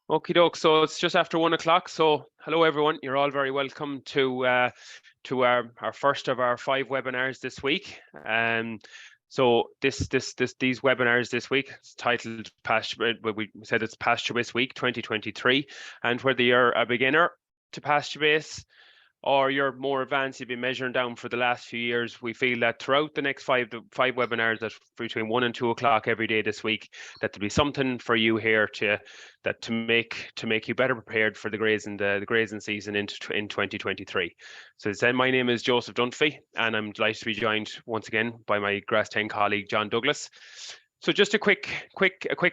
Okie doke. So it's just after 1 o'clock. So hello everyone. You're all very welcome to our first of our 5 webinars this week. So these webinars this week, it's titled we said it's PastureBase Week 2023, and whether you're a beginner to PastureBase or you're more advanced, you've been measuring down for the last few years, we feel that throughout the next five webinars, that between 1 and 2 o'clock every day this week, that there'll be something for you here to make you better prepared for the grazing season in 2023. So as I said, my name is Joseph Dunphy, and I'm delighted to be joined once again by my Grass10 colleague John Douglas. So just a quick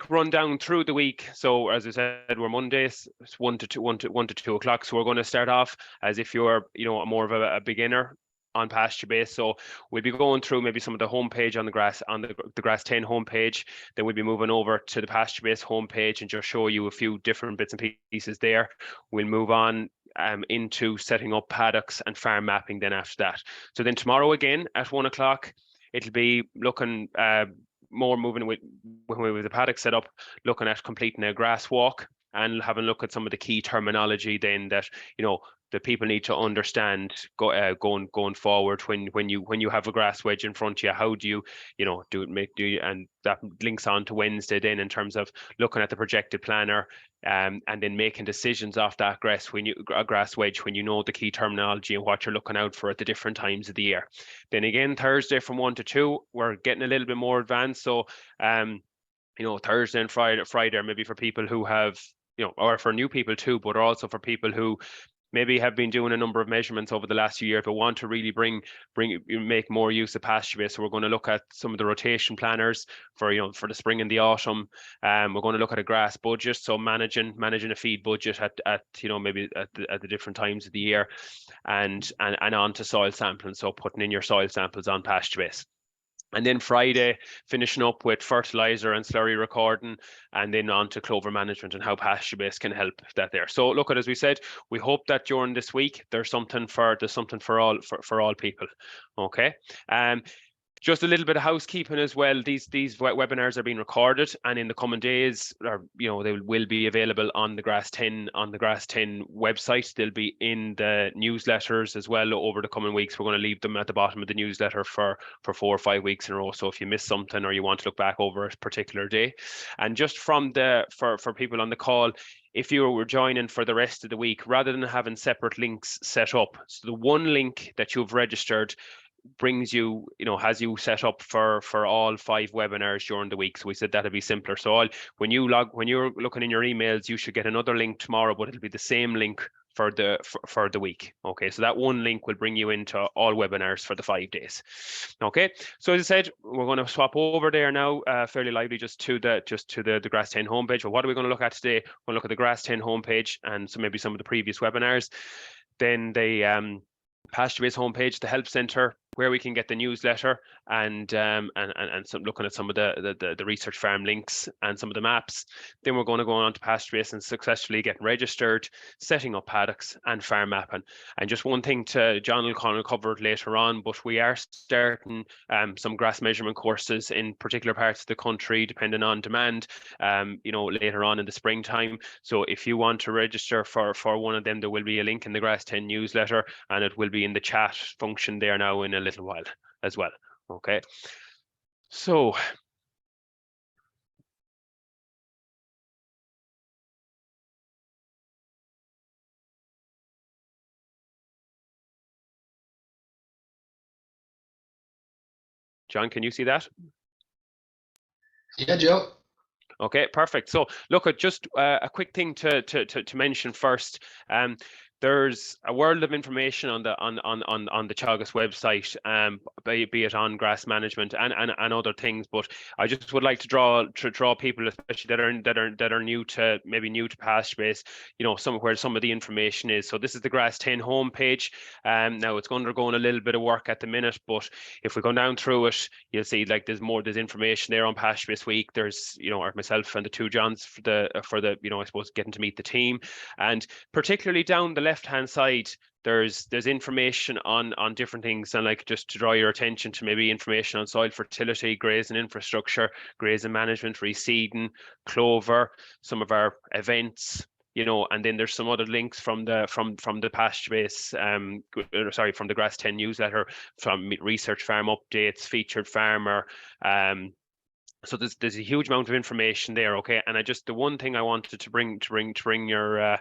rundown through the week. So as I said, we're Mondays, it's 1 to 2 o'clock. So we're going to start off as if you're more of a beginner on PastureBase. So we'll be going through maybe some of the homepage on the Grass10 homepage. Then we'll be moving over to the PastureBase homepage and just show you a few different bits and pieces there. We'll move on into setting up paddocks and farm mapping then after that. So then tomorrow again at 1 o'clock, it'll be looking more moving with the paddock set up, looking at completing a grass walk and having a look at some of the key terminology then that the people need to understand going forward when you have a grass wedge in front of you. How do you and that links on to Wednesday then in terms of looking at the projected planner and then making decisions off that grass wedge when you know the key terminology and what you're looking out for at the different times of the year. Then again, Thursday from 1 to 2, we're getting a little bit more advanced. So Thursday and Friday are maybe for people who have or for new people too, but also for people who maybe have been doing a number of measurements over the last few years, but want to really make more use of PastureBase. So we're going to look at some of the rotation planners for the spring and the autumn. We're going to look at a grass budget, so managing a feed budget at maybe at the different times of the year, and on to soil sampling. So putting in your soil samples on PastureBase. And then Friday, finishing up with fertilizer and slurry recording, and then on to clover management and how PastureBase can help that there. So look, as we said, we hope that during this week there's something for all people. Okay. Just a little bit of housekeeping as well. These webinars are being recorded, and in the coming days, they will be available on the Grass10 website. They'll be in the newsletters as well over the coming weeks. We're going to leave them at the bottom of the newsletter for 4 or 5 weeks in a row. So if you miss something or you want to look back over a particular day, and just for people on the call, if you were joining for the rest of the week, rather than having separate links set up, so the one link that you've registered brings you, has you set up for all 5 webinars during the week. So we said that'd be simpler. So when you're looking in your emails, you should get another link tomorrow, but it'll be the same link for the week. Okay, so that one link will bring you into all webinars for the 5 days. Okay, so as I said, we're going to swap over there now fairly lively just to the Grass10 homepage. Well, what are we going to look at today? We'll look at the Grass10 homepage and maybe some of the previous webinars. Then the PastureBase homepage, the help center, where we can get the newsletter, and some looking at some of the research farm links and some of the maps. Then we're going to go on to PastureBase and successfully get registered, setting up paddocks and farm mapping. And just one thing John will kind of cover it later on, but we are starting some grass measurement courses in particular parts of the country, depending on demand, later on in the springtime. So if you want to register for one of them, there will be a link in the Grass10 newsletter, and it will be in the chat function there now in a little while as well. Okay, so John, can you see that? Yeah, Joe. Okay, perfect. So look, at just a quick thing to mention first. There's a world of information on the Teagasc website, be it on grass management and other things. But I just would like to draw people, especially that are new to PastureBase, where some of the information is. So this is the Grass10 homepage. Now it's undergoing a little bit of work at the minute, but if we go down through it, you'll see there's information there on PastureBase Week. There's myself and the 2 Johns for the I suppose getting to meet the team, and particularly down the left-hand side, there's information on different things, and like just to draw your attention to maybe information on soil fertility, grazing infrastructure, grazing management, reseeding, clover, some of our events, and then there's some other links from the PastureBase, from the Grass10 newsletter, from research farm updates, featured farmer. So there's a huge amount of information there, okay? And the one thing I wanted to bring your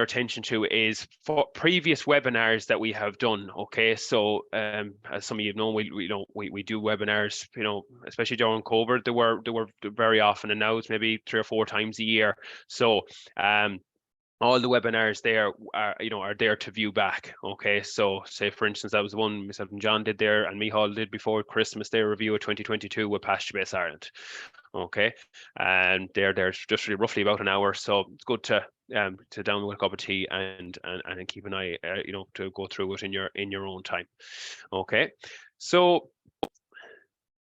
attention to is for previous webinars that we have done. Okay, so as some of you know, we do webinars, especially during COVID. They were very often, and now it's maybe 3 or 4 times a year. So all the webinars there are there to view back. Okay, so say for instance, that was the one myself and John did there, and Michal did before Christmas, their review of 2022 with PastureBase Ireland. Okay, and there's just roughly about an hour, so it's good to download a cup of tea and keep an eye, to go through it in your own time. Okay, so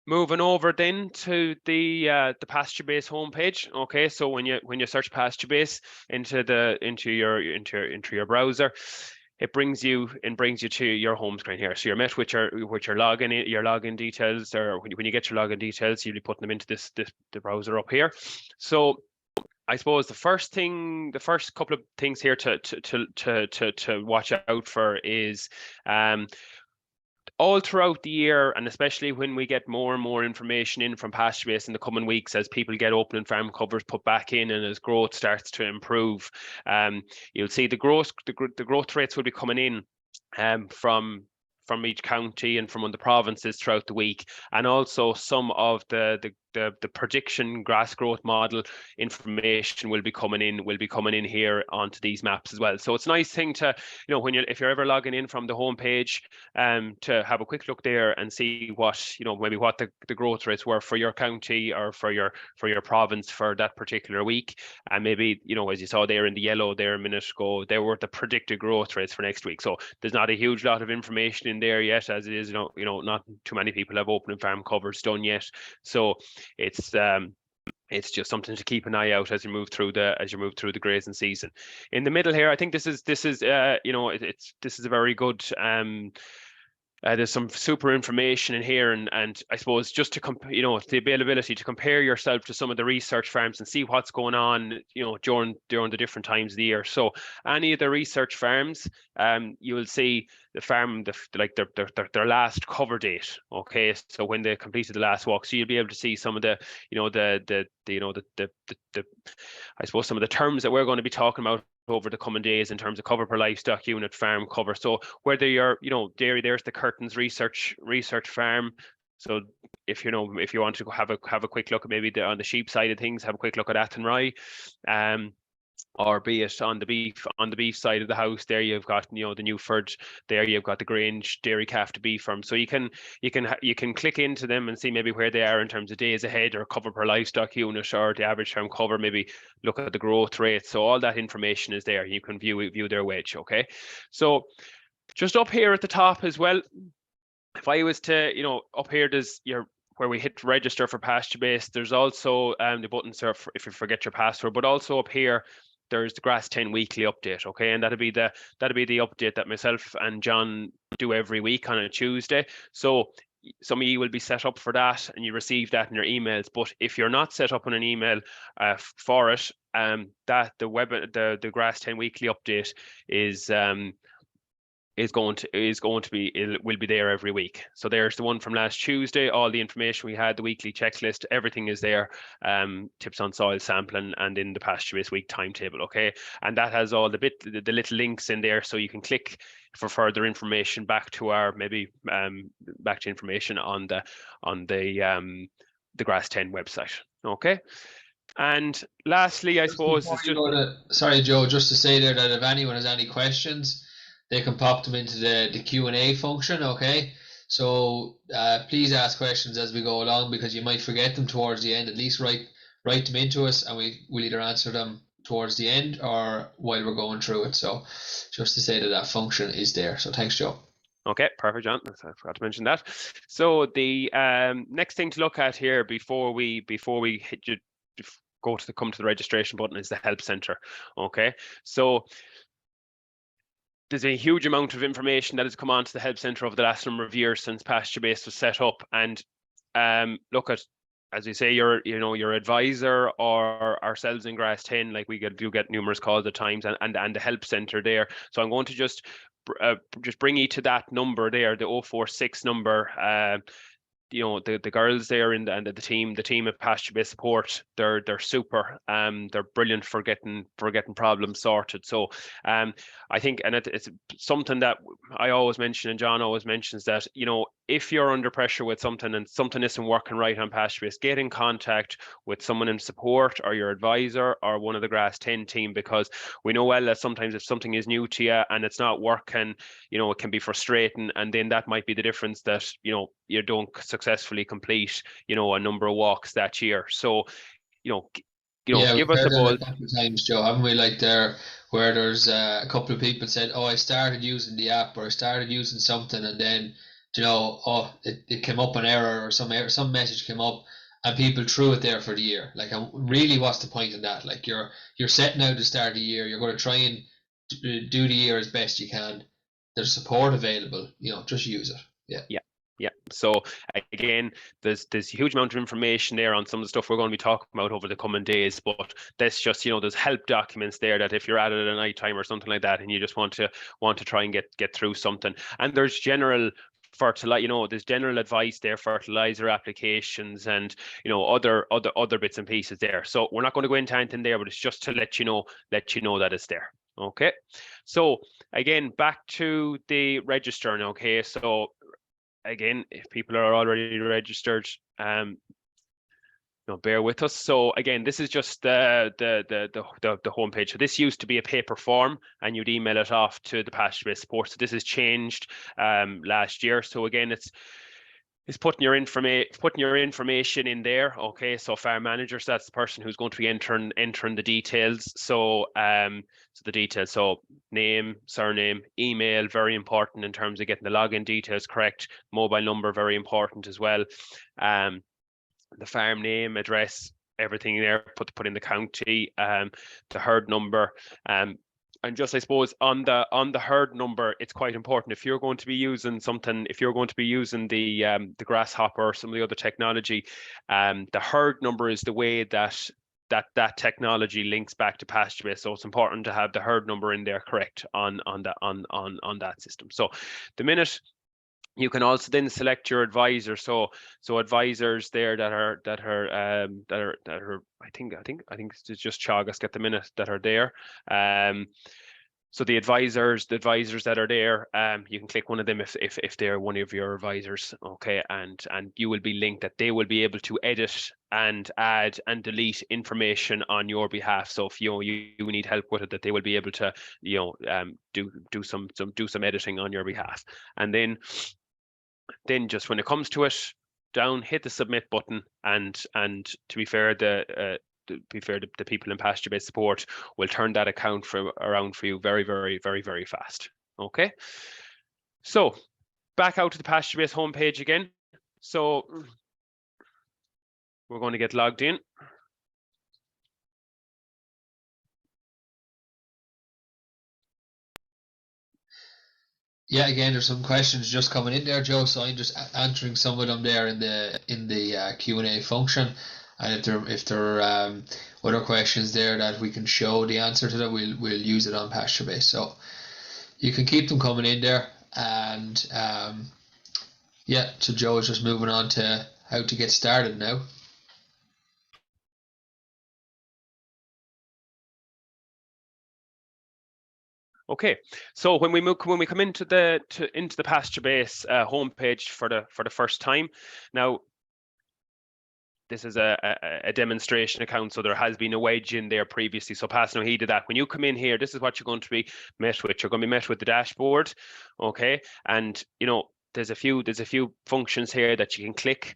moving over then to the PastureBase homepage. Okay, so when you search PastureBase into your browser, it brings you to your home screen here. So you're met with your login details, or when you get your login details, you'll be putting them into the browser up here. So I suppose the first couple of things here to watch out for is all throughout the year, and especially when we get more and more information in from PastureBase in the coming weeks, as people get open and farm covers put back in, and as growth starts to improve, you'll see the growth rates will be coming in from each county and from the provinces throughout the week, and also some of the prediction grass growth model information will be coming in here onto these maps as well. So it's a nice thing to, if you're ever logging in from the homepage, to have a quick look there and see what, maybe what the growth rates were for your county or for your province for that particular week. And maybe, as you saw there in the yellow there a minute ago, there were the predicted growth rates for next week. So there's not a huge lot of information in there yet, as it is, not too many people have open and farm covers done yet. So it's just something to keep an eye out as you move through the grazing season. In the middle here, I think this is a very good. There's some super information in here, and I suppose just to the availability to compare yourself to some of the research farms and see what's going on, during the different times of the year. So any of the research farms, you will see the farm, their last cover date. Okay, so when they completed the last walk, so you'll be able to see some of the I suppose some of the terms that we're going to be talking about over the coming days in terms of cover per livestock unit, farm cover. So whether you're, dairy, there's the Curtains research farm. So if you want to have a quick look at maybe on the sheep side of things, have a quick look at Athenry. Or be it on the beef side of the house, there you've got the Newford, there you've got the Grange dairy calf to beef farm. So you can click into them and see maybe where they are in terms of days ahead, or cover per livestock unit, or the average farm cover. Maybe look at the growth rate. So all that information is there. You can view their wedge. Okay, so just up here at the top as well, if I was to up here, there's where we hit register for PastureBase. There's also the button if you forget your password, but also up here there's the Grass10 weekly update. Okay, and that'll be the update that myself and John do every week on a Tuesday. So some of you will be set up for that, and you receive that in your emails. But if you're not set up on an email for it, that the Grass10 weekly update will be there every week. So there's the one from last Tuesday, all the information we had, the weekly checklist, everything is there, tips on soil sampling, and in the PastureBase week timetable. Okay, and that has all the little links in there, so you can click for further information back to information on the Grass10 website. Okay. And lastly, I suppose sorry, Joe, just to say there that if anyone has any questions, they can pop them into the Q&A function. Okay, so please ask questions as we go along, because you might forget them towards the end. At least write them into us, and we'll either answer them towards the end or while we're going through it. So just to say that function is there. So thanks, Joe. Okay, perfect, John. I forgot to mention that. So the next thing to look at here before we come to the registration button is the help center. Okay, so there's a huge amount of information that has come onto the help center over the last number of years since PastureBase was set up. And look at, as you say, your advisor or ourselves in Grass10, like we do get numerous calls at times, and the help center there. So I'm going to just bring you to that number there, the 046 number. The girls there and the team at PastureBase Support, they're super. They're brilliant for getting problems sorted. So I think, and it's something that I always mention, and John always mentions, that if you're under pressure with something and something isn't working right on PastureBase, get in contact with someone in support or your advisor or one of the Grass10 team, because we know well that sometimes if something is new to you and it's not working, it can be frustrating, and then that might be the difference that you don't successfully complete a number of walks that year. So give us a buzz. A couple of times, Joe, haven't we? Like there, where there's a couple of people said, "Oh, I started using the app, or I started using something," and then it came up an error, or some message came up, and people threw it there for the year. Like, really, what's the point in that? Like, you're setting out to start the year. You're going to try and do the year as best you can. There's support available. Just use it. Yeah. So again, there's a huge amount of information there on some of the stuff we're going to be talking about over the coming days. But that's just, there's help documents there that if you're at it at night time or something like that, and you just want to try and get through something. And there's general there's general advice there, fertilizer applications, and other bits and pieces there. So we're not going to go into anything there, but it's just to let you know that it's there. Okay. So again, back to the register now. Okay. So again, if people are already registered, bear with us. So again, this is just the homepage. So this used to be a paper form, and you'd email it off to the PastureBase Support. So this has changed last year. So again, it's putting your information in there. Okay, so farm manager, so that's the person who's going to be entering the details. So the details, so name, surname, email, very important in terms of getting the login details correct. Mobile number, very important as well. The farm name, address, everything there. Put in the county, the herd number. And just, I suppose, on the herd number, it's quite important. If you're going to be using the grasshopper or some of the other technology, the herd number is the way that technology links back to PastureBase. So it's important to have the herd number in there correct on that system. So the minute you can also then select your advisor. So advisors there that are I think it's just Teagasc at the minute that are there. So the advisors that are there, you can click one of them if they're one of your advisors. Okay, and you will be linked that they will be able to edit and add and delete information on your behalf. So if you need help with it, that they will be able to do some editing on your behalf. And then just when it comes to it, hit the submit button, and to be fair, the people in PastureBase Support will turn that account around for you very, very, very, very fast. Okay, so back out to the PastureBase homepage again. So we're going to get logged in. Yeah, again, there's some questions just coming in there, Joe. So I'm just answering some of them there in the Q&A function. And if there are other questions there that we can show the answer to, that we'll use it on PastureBase. So you can keep them coming in there. And so Joe is just moving on to how to get started now. Okay, so when we come into the PastureBase homepage for the first time, now this is a demonstration account, so there has been a wedge in there previously. So Pastor, he did that. When you come in here, this is what you're going to be met with. You're going to be met with the dashboard, okay, and there's a few functions here that you can click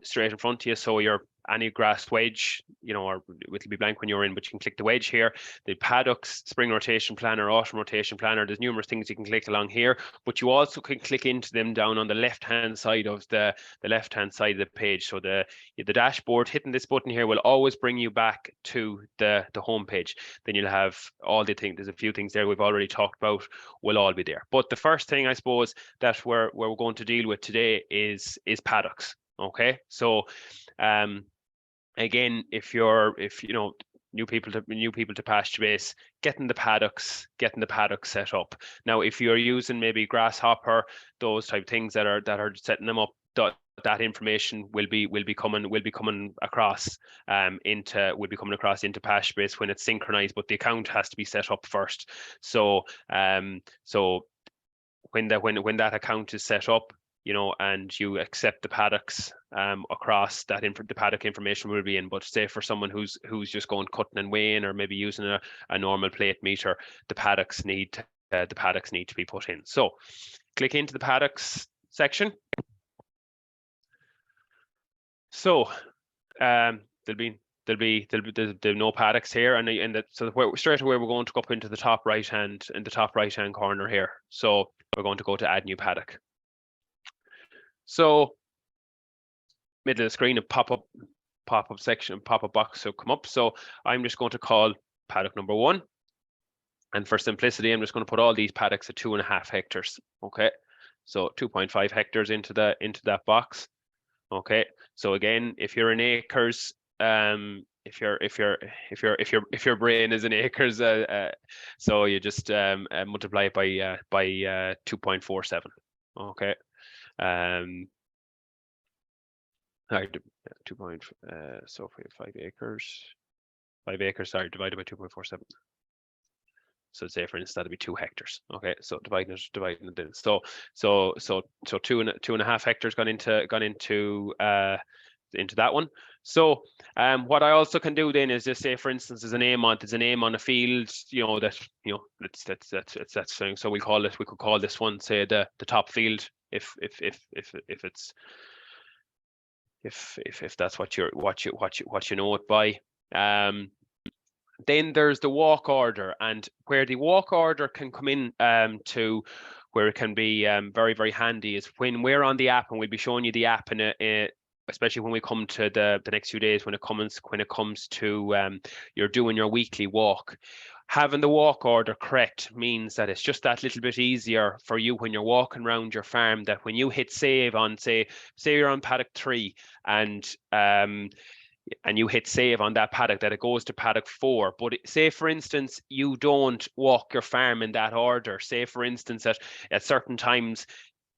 straight in front of you. So your any grass wedge, you know, or it'll be blank when you're in, but you can click the wedge here. The paddocks, spring rotation planner, autumn rotation planner, there's numerous things you can click along here, but you also can click into them down on the left-hand side of the left-hand side of the page. So the dashboard, hitting this button here will always bring you back to the home page. Then you'll have all the things, there's a few things there we've already talked about, will all be there. But the first thing I suppose that we're going to deal with today is paddocks. Okay, so again, if you know, new people to PastureBase, getting the paddocks set up. Now, if you're using maybe Grasshopper, those type of things that are setting them up, that information will be coming across into PastureBase when it's synchronized, but the account has to be set up first. So when that account is set up, you know, and you accept the paddocks across that, the paddock information will be in. But say for someone who's just going cutting and weighing, or maybe using a normal plate meter, the paddocks need to be put in. So click into the paddocks section. So there'll be no paddocks here, so straight away we're going to go up into the top right hand corner here. So we're going to go to add new paddock. So middle of the screen, a pop-up box will come up. So I'm just going to call paddock number 1, and for simplicity, I'm just going to put all these paddocks at 2.5 hectares. Okay, so 2.5 hectares into that box. Okay, so again, if you're in acres, if your brain is in acres, so you just multiply it by 2.47. Okay. Sorry, so 5 acres, sorry, divided by 2.47. So say for instance that'd be 2 hectares. Okay, so dividing it in. So 2.5 hectares gone into that one. So what I also can do then is just say, for instance, there's a name on a field, you know, that's so we could call this one, say, the top field, if that's what you know it by. Then there's the walk order, and where the walk order can come in to where it can be very, very handy is when we're on the app, and we'll be showing you the app especially when we come to the next few days, when it comes to you're doing your weekly walk. Having the walk order correct means that it's just that little bit easier for you when you're walking around your farm, that when you hit save on, say you're on paddock 3 and you hit save on that paddock, that it goes to paddock 4. But say for instance you don't walk your farm in that order. Say for instance at certain times,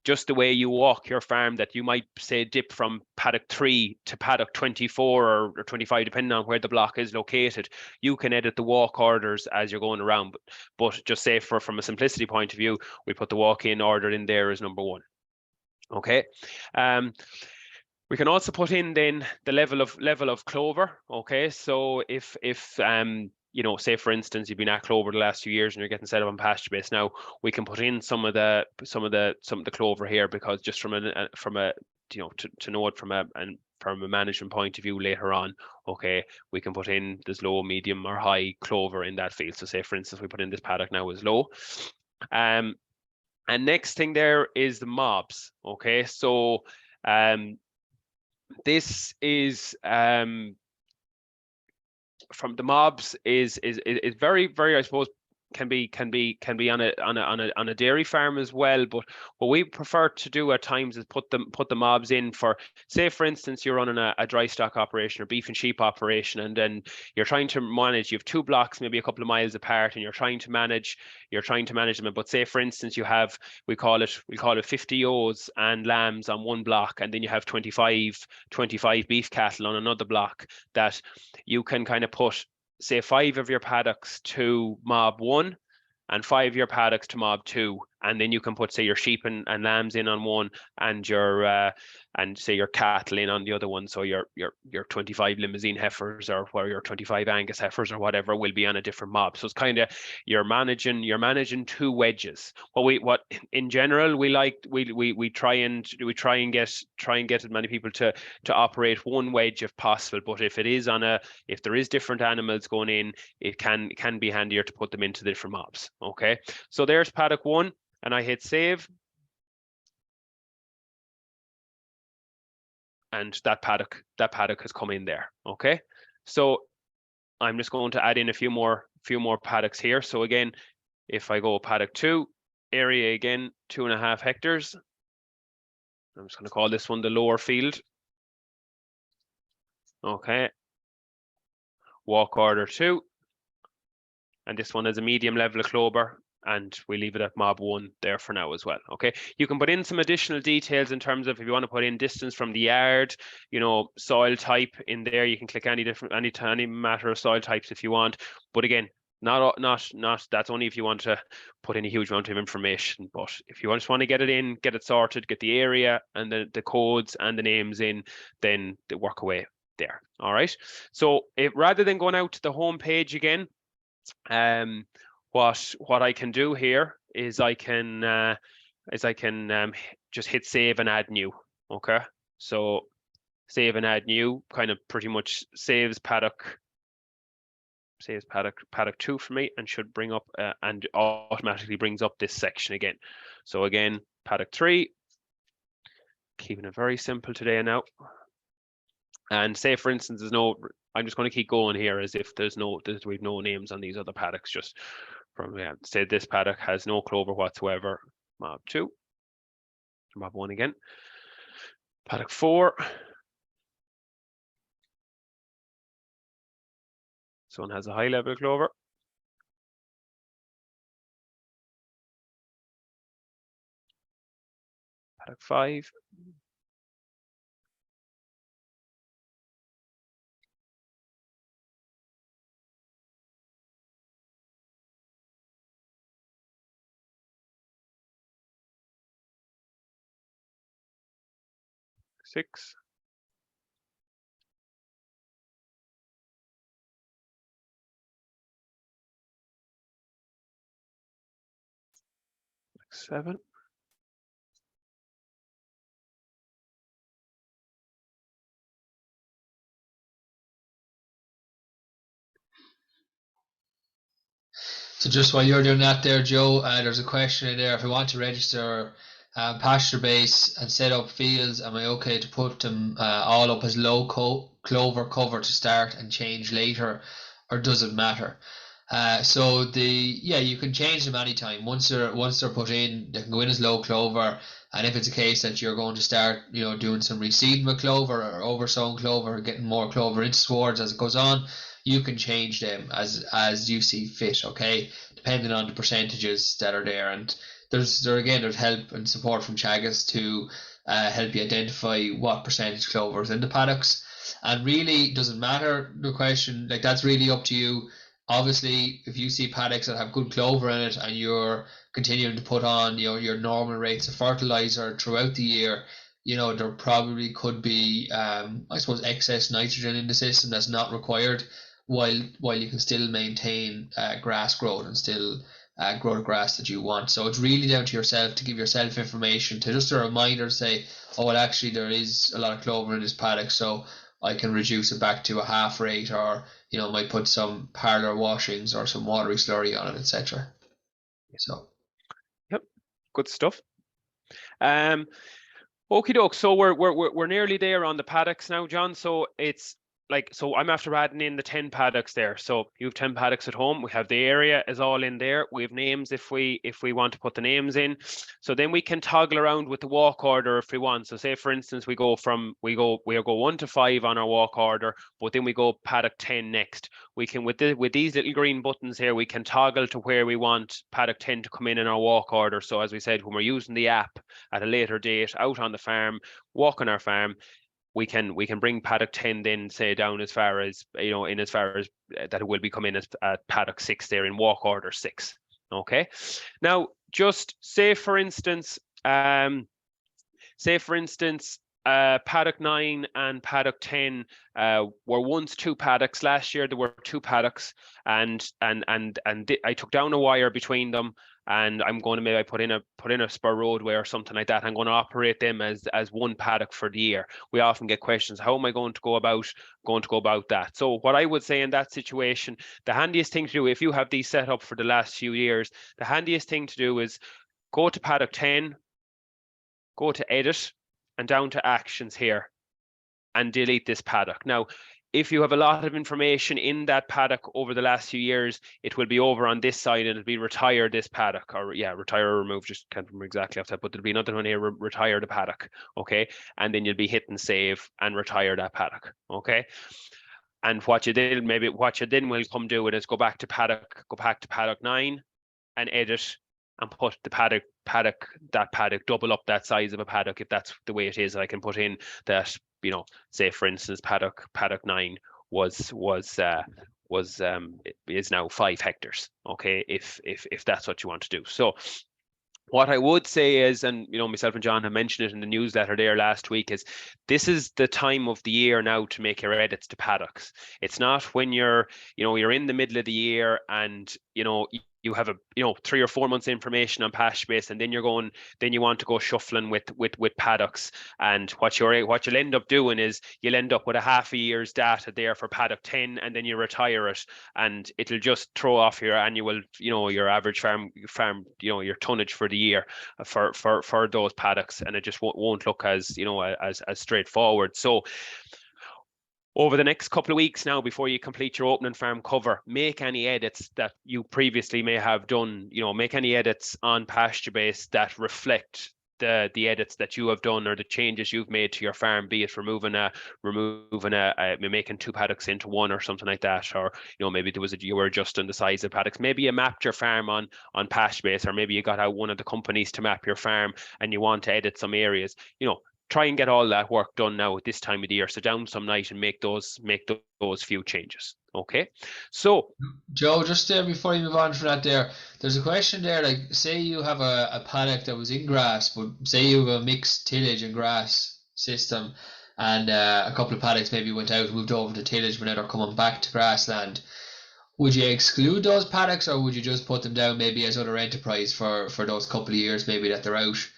just the way you walk your farm, that you might say dip from paddock 3 to paddock 24 or 25, depending on where the block is located. You can edit the walk orders as you're going around, but just say from a simplicity point of view, we put the walk-in order in there as number 1. Okay. We can also put in then the level of clover. Okay, so if you know, say for instance you've been at clover the last few years and you're getting set up on PastureBase now, we can put in some of the clover here, because just from a you know, to know it from a management point of view later on. Okay, we can put in this low, medium, or high clover in that field. So say for instance we put in this paddock now as low. And next thing there is the mobs. Okay, so this is from the mobs is very, very, I suppose, can be on a dairy farm as well. But what we prefer to do at times is put the mobs in for, say for instance you're running a dry stock operation or beef and sheep operation, and then you're trying to manage, you have 2 blocks maybe a couple of miles apart, and you're trying to manage them. But say for instance you have, we call it 50 ewes and lambs on one block, and then you have 25 beef cattle on another block, that you can kind of put, say, 5 of your paddocks to mob 1 and 5 of your paddocks to mob 2, and then you can put, say, your sheep and lambs in on one, and your and say your cattle in on the other one. So your 25 limousine heifers, or where your 25 Angus heifers or whatever, will be on a different mob. So it's kind of you're managing two wedges. What in general we try and get as many people to operate one wedge if possible. But if there is different animals going in, it can be handier to put them into the different mobs. Okay, so there's paddock 1, and I hit save. And that paddock has come in there. Okay, so I'm just going to add in a few more paddocks here. So again, if I go paddock 2, area again 2.5 hectares. I'm just going to call this one the lower field. Okay, walk order 2, and this one is a medium level of clover, and we leave it at mob 1 there for now as well. Okay, you can put in some additional details in terms of if you want to put in distance from the yard, soil type in there. You can click any matter of soil types if you want, but again, not that's only if you want to put in a huge amount of information. But if you just want to get it in, get it sorted, get the area and the codes and the names in, then they work away there. All right, so rather than going out to the home page again, what I can do here is I can just hit save and add new. Okay, so save and add new kind of pretty much saves paddock 2 for me, and should bring up and automatically brings up this section again. So again, paddock 3, keeping it very simple today now. And say for instance, I'm just going to keep going here as if we've no names on these other paddocks, just from say this paddock has no clover whatsoever. Mob 2, mob 1 again. Paddock 4. This one has a high level of clover. Paddock 5. Six. Paddock 7. So just while you're doing that there, Joe, there's a question in there. If I want to register PastureBase and set up fields, am I okay to put them all up as low clover cover to start and change later, or does it matter? So you can change them anytime. Once they're put in, they can go in as low clover. And if it's a case that you're going to start, doing some reseeding with clover or oversown clover, getting more clover into swards as it goes on, you can change them as you see fit, okay, depending on the percentages that are there. And there's help and support from Teagasc to help you identify what percentage clover is in the paddocks. And really doesn't matter, the question, like, that's really up to you. Obviously, if you see paddocks that have good clover in it and you're continuing to put on your normal rates of fertilizer throughout the year, there probably could be I suppose excess nitrogen in the system that's not required, while you can still maintain grass growth and still grow the grass that you want. So it's really down to yourself to give yourself information, to just a reminder, say, oh well, actually there is a lot of clover in this paddock, so I can reduce it back to a half rate, or might put some parlour washings or some watery slurry on it, etc. So yep, good stuff. Okie doke, so we're nearly there on the paddocks now, John. So it's so I'm after adding in the 10 paddocks there. So you have 10 paddocks at home. We have the area is all in there. We have names if we want to put the names in. So then we can toggle around with the walk order if we want. So say for instance we go 1 to 5 on our walk order, but then we go paddock 10 next. We can with these little green buttons here, we can toggle to where we want paddock 10 to come in our walk order. So as we said, when we're using the app at a later date out on the farm, walking our farm, we can bring paddock 10 then say down as far as that it will be coming as at paddock 6 there in walk order 6. Okay, now just say for instance, paddock 9 and paddock 10 were once two paddocks. Last year there were two paddocks, and I took down a wire between them, and I'm going to maybe put in a spur roadway or something like that. I'm going to operate them as one paddock for the year. We often get questions, how am I going to go about that? So what I would say in that situation, the handiest thing to do, if you have these set up for the last few years, the handiest thing to do is go to paddock 10, go to edit, and down to actions here, and delete this paddock. Now, if you have a lot of information in that paddock over the last few years, it will be over on this side, and it'll be retire this paddock, or retire or remove, just can't remember exactly off that, but there'll be another one here, retire the paddock, okay? And then you'll be hitting save and retire that paddock, okay? And what you then will come do it is go back to paddock 9 and edit, and put the paddock, double up that size of a paddock if that's the way it is. I can put in that, say for instance, paddock 9 is now 5 hectares. Okay, if that's what you want to do. So what I would say is, and myself and John have mentioned it in the newsletter there last week, is this is the time of the year now to make your edits to paddocks. It's not when you're in the middle of the year and you have 3 or 4 months information on PastureBase, and then you want to go shuffling with paddocks. And what you'll end up doing is you'll end up with a half a year's data there for paddock 10, and then you retire it, and it'll just throw off your annual, your average farm, your tonnage for the year for those paddocks, and it just won't look as as straightforward. So over the next couple of weeks now, before you complete your opening farm cover, make any edits that you previously may have done. Make any edits on PastureBase that reflect the edits that you have done or the changes you've made to your farm, be it making 2 paddocks into 1 or something like that, or maybe you were adjusting the size of paddocks. Maybe you mapped your farm on PastureBase, or maybe you got out one of the companies to map your farm and you want to edit some areas. Try and get all that work done now at this time of the year. So down some night and make those few changes. Okay. So Joe, just there before you move on from that, there's a question there. Like, say you have a paddock that was in grass, but say you have a mixed tillage and grass system, and a couple of paddocks maybe went out, moved over to tillage, but now they're coming back to grassland. Would you exclude those paddocks, or would you just put them down maybe as other enterprise for those couple of years maybe that they're out?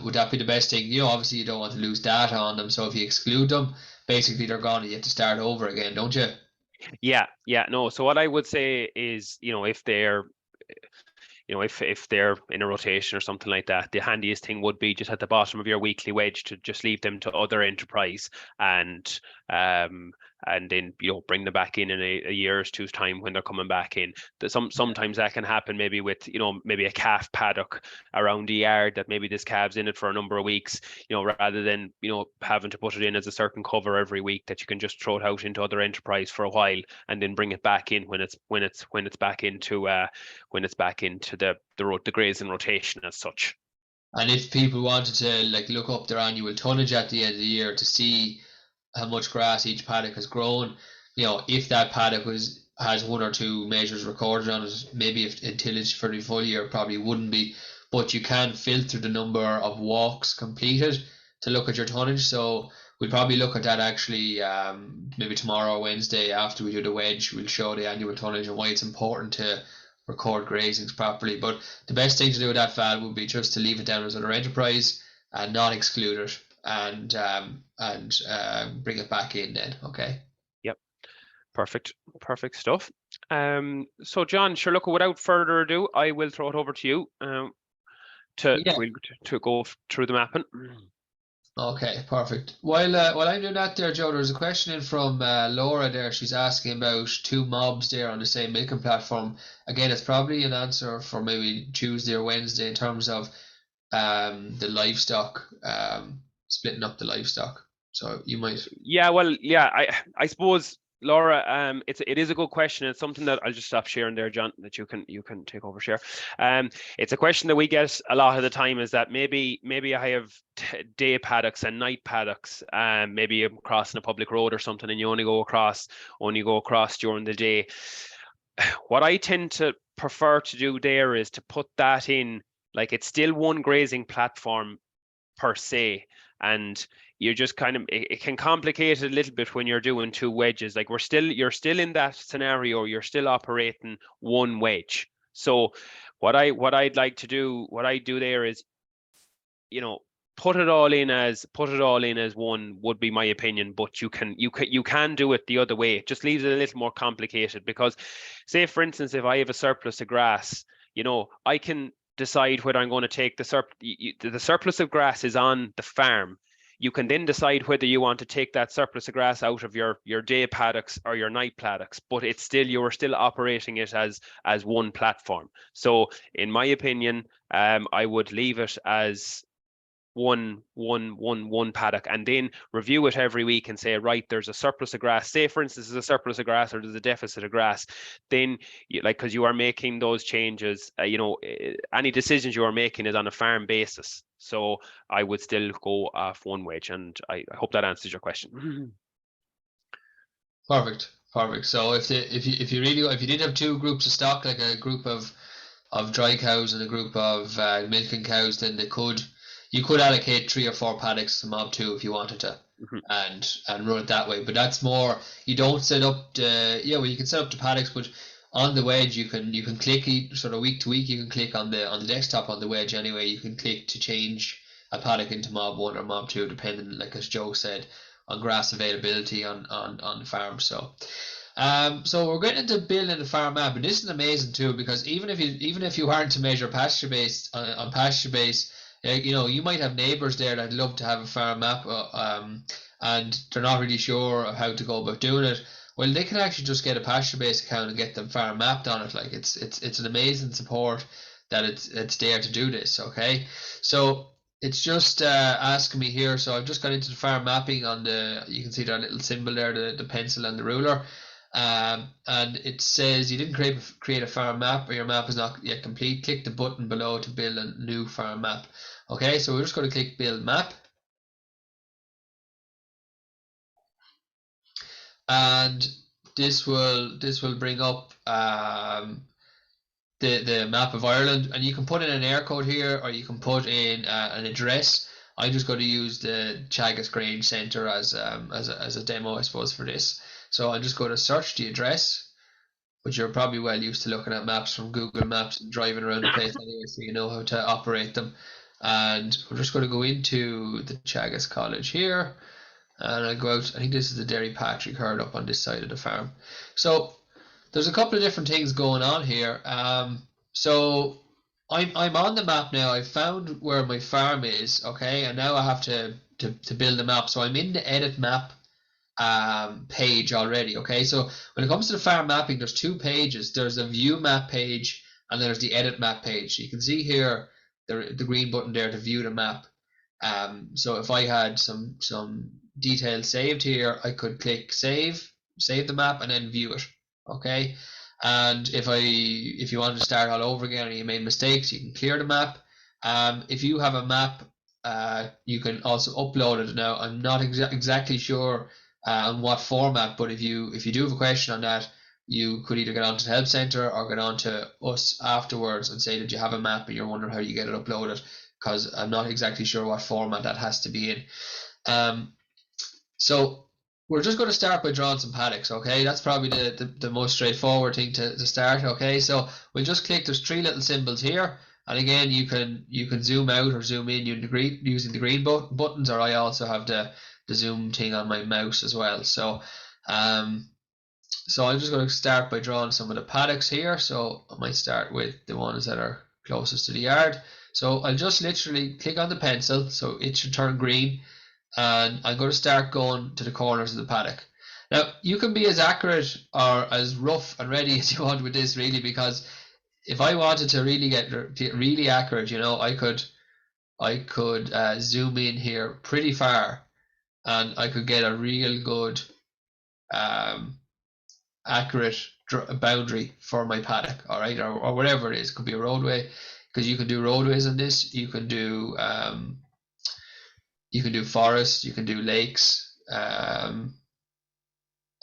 Would that be the best thing? Obviously you don't want to lose data on them, so if you exclude them, basically they're gone and you have to start over again, don't you? No. So what I would say is, if they're if they're in a rotation or something like that, the handiest thing would be just at the bottom of your weekly wedge to just leave them to other enterprise, and then bring them back in a year or two's time when they're coming back in. Sometimes that can happen maybe with maybe a calf paddock around the yard that maybe this calf's in it for a number of weeks, rather than having to put it in as a certain cover every week, that you can just throw it out into other enterprise for a while and then bring it back in when it's back into the grazing rotation as such. And if people wanted to look up their annual tonnage at the end of the year to see how much grass each paddock has grown, if that paddock has 1 or 2 measures recorded on it, maybe if in tillage for the full year probably wouldn't be, but you can filter the number of walks completed to look at your tonnage. So we'll probably look at that actually maybe tomorrow or Wednesday after we do the wedge. We'll show the annual tonnage and why it's important to record grazings properly. But the best thing to do with that, Val, would be just to leave it down as other enterprise and not exclude it, and bring it back in then. Okay. Yep. Perfect stuff. So John, sure, look, without further ado, I will throw it over to you to go through the mapping. Okay, perfect. While I'm doing that there, Joe, there's a question in from Laura there. She's asking about 2 mobs there on the same milking platform. Again, it's probably an answer for maybe Tuesday or Wednesday in terms of the livestock, splitting up the livestock. So you might. I suppose, Laura, it is a good question. It's something that I'll just stop sharing there, John, that you can take over share. It's a question that we get a lot of the time, is that maybe I have day paddocks and night paddocks. Maybe I'm crossing a public road or something, and you only go across during the day. What I tend to prefer to do there is to put that in, like it's still one grazing platform per se, and you're just kind of, it can complicate it a little bit when you're doing two wedges. Like you're still in that scenario, you're still operating one wedge. So what I'd like to do, what I do there is, put it all in as one would be my opinion, but you can do it the other way. It just leaves it a little more complicated, because say for instance, if I have a surplus of grass, I can decide whether I'm going to take the surplus of grass is on the farm. You can then decide whether you want to take that surplus of grass out of your day paddocks or your night paddocks, but you're still operating it as one platform. So in my opinion, I would leave it as one paddock, and then review it every week and say, right, there's a surplus of grass. Say for instance, there's a surplus of grass or there's a deficit of grass. Then, because you are making those changes, any decisions you are making is on a farm basis. So I would still go off one wedge, and I hope that answers your question. Perfect. So if you did have two groups of stock, like a group of dry cows and a group of milking cows, then you could allocate 3 or 4 paddocks to Mob 2 if you wanted to, and run it that way. But that's more, you don't set up you can set up the paddocks, but on the wedge you can click sort of week to week. You can click on the desktop on the wedge anyway. You can click to change a paddock into Mob 1 or Mob 2, depending, like as Joe said, on grass availability on the farm. So we're getting into building the farm map, and this is amazing too, because even if you aren't to measure PastureBase on PastureBase, you might have neighbours there that'd love to have a farm map, and they're not really sure of how to go about doing it. Well, they can actually just get a PastureBase account and get them farm mapped on it. Like it's an amazing support that it's there to do this. Okay, so it's just asking me here. So I've just gone into the farm mapping you can see that little symbol there, the pencil and the ruler. And it says you didn't create a farm map, or your map is not yet complete. Click the button below to build a new farm map. Okay, so we're just going to click build map, and this will bring up the map of Ireland, and you can put in an air code here, or you can put in an address. I'm just going to use the Teagasc Grass Centre as a demo, I suppose, for this. So I'm just going to search the address, which you're probably well used to looking at maps from Google Maps and driving around the place anyway, so you know how to operate them. And we're just going to go into the Teagasc College here, and I go out. I think this is the dairy patch herd up on this side of the farm. So there's a couple of different things going on here. So I'm on the map now. I've found where my farm is, okay, and now I have to build a map. So I'm in the edit map page already. Okay, so when it comes to the farm mapping, there's 2 pages. There's a view map page, and there's the edit map page. So you can see here the green button there to view the map. So if I had some details saved here, I could click save the map, and then view it. Okay, and if you wanted to start all over again, or you made mistakes, you can clear the map. If you have a map, you can also upload it. Now I'm not exactly sure on what format, but if you do have a question on that, you could either get onto the help center or get on to us afterwards and say that you have a map and you're wondering how you get it uploaded, because I'm not exactly sure what format that has to be in. So we're just going to start by drawing some paddocks. Okay, that's probably the most straightforward thing to start. Okay, so we'll just click. There's 3 little symbols here, and again you can zoom out or zoom in using the green buttons, or I also have the zoom thing on my mouse as well. So so I'm just going to start by drawing some of the paddocks here. So I might start with the ones that are closest to the yard. So I'll just literally click on the pencil, so it should turn green, and I'm going to start going to the corners of the paddock. Now you can be as accurate or as rough and ready as you want with this, really, because if I wanted to really get really accurate, I could zoom in here pretty far, and I could get a real good accurate boundary for my paddock, all right, or whatever it is. It could be a roadway, because you can do roadways on this. You can do forests, you can do lakes, and